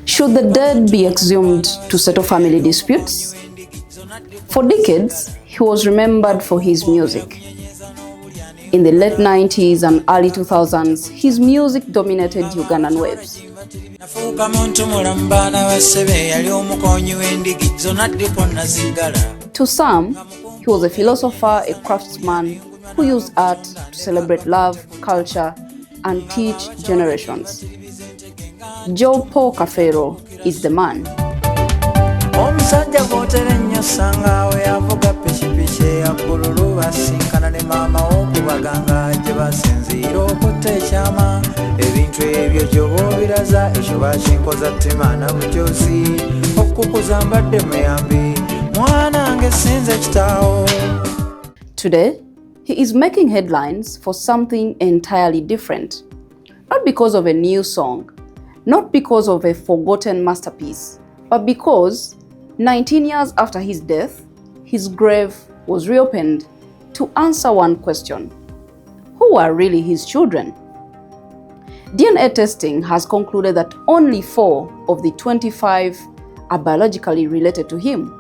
Should the dead be exhumed to settle family disputes? For decades, he was remembered for his music. In the late 90s and early 2000s, his music dominated Ugandan waves. To some, he was a philosopher, a craftsman who used art to celebrate love, culture, and teach generations. Paul Kafeero is the man. Today, he is making headlines for something entirely different. Not because of a new song, not because of a forgotten masterpiece, but because 19 years after his death, his grave was reopened to answer one question: who are really his children? DNA testing has concluded that only 4 of the 25 are biologically related to him.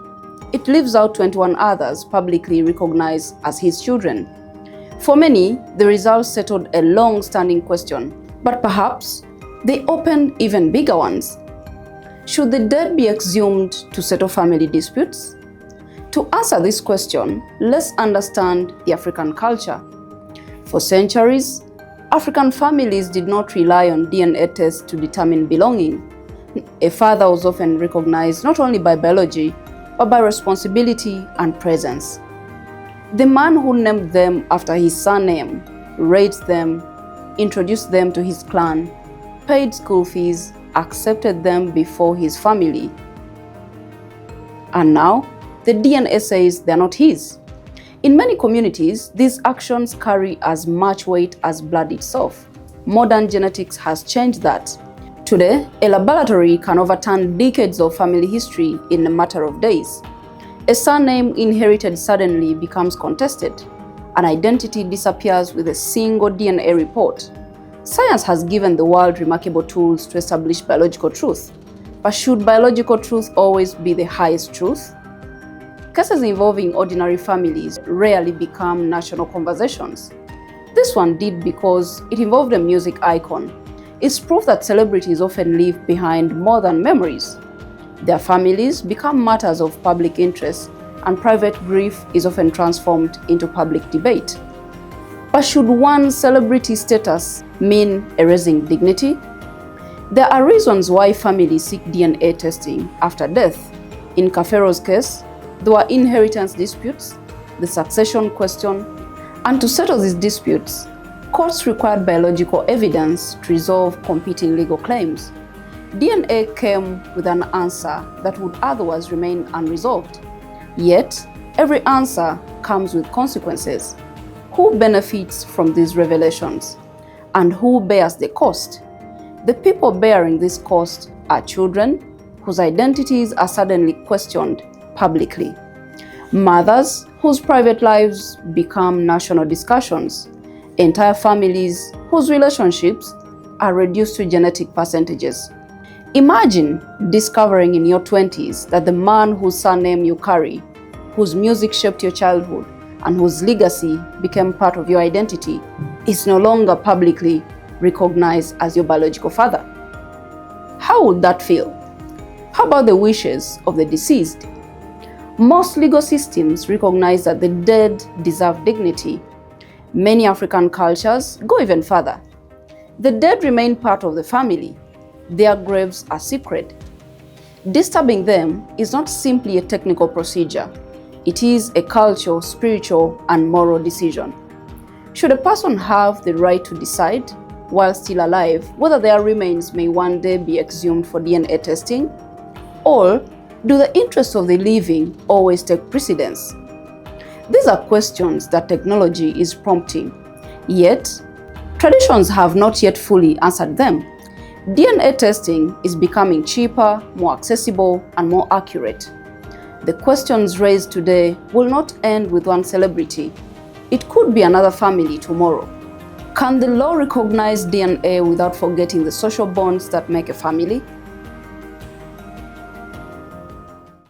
It leaves out 21 others publicly recognized as his children. For many, the results settled a long-standing question, but perhaps they opened even bigger ones. Should the dead be exhumed to settle family disputes? To answer this question, let's understand the African culture. For centuries, African families did not rely on DNA tests to determine belonging. A father was often recognized not only by biology, but by responsibility and presence. The man who named them after his surname, raised them, introduced them to his clan, paid school fees, accepted them before his family. And now, the DNA says they're not his. In many communities, these actions carry as much weight as blood itself. Modern genetics has changed that. Today, a laboratory can overturn decades of family history in a matter of days. A surname inherited suddenly becomes contested. An identity disappears with a single DNA report. Science has given the world remarkable tools to establish biological truth. But should biological truth always be the highest truth? Cases involving ordinary families rarely become national conversations. This one did because it involved a music icon. It's proof that celebrities often leave behind more than memories. Their families become matters of public interest, and private grief is often transformed into public debate. But should one celebrity status mean erasing dignity? There are reasons why families seek DNA testing after death. In Kafeero's case, there were inheritance disputes, the succession question, and to settle these disputes, courts required biological evidence to resolve competing legal claims. DNA came with an answer that would otherwise remain unresolved. Yet, every answer comes with consequences. Who benefits from these revelations? And who bears the cost? The people bearing this cost are children whose identities are suddenly questioned publicly. Mothers whose private lives become national discussions. Entire families whose relationships are reduced to genetic percentages. Imagine discovering in your 20s that the man whose surname you carry, whose music shaped your childhood, and whose legacy became part of your identity, is no longer publicly recognized as your biological father. How would that feel? How about the wishes of the deceased? Most legal systems recognize that the dead deserve dignity. Many African cultures go even further. The dead remain part of the family. Their graves are sacred. Disturbing them is not simply a technical procedure. It is a cultural, spiritual, and moral decision. Should a person have the right to decide, while still alive, whether their remains may one day be exhumed for DNA testing? Or do the interests of the living always take precedence? These are questions that technology is prompting. Yet, traditions have not yet fully answered them. DNA testing is becoming cheaper, more accessible, and more accurate. The questions raised today will not end with one celebrity. It could be another family tomorrow. Can the law recognize DNA without forgetting the social bonds that make a family?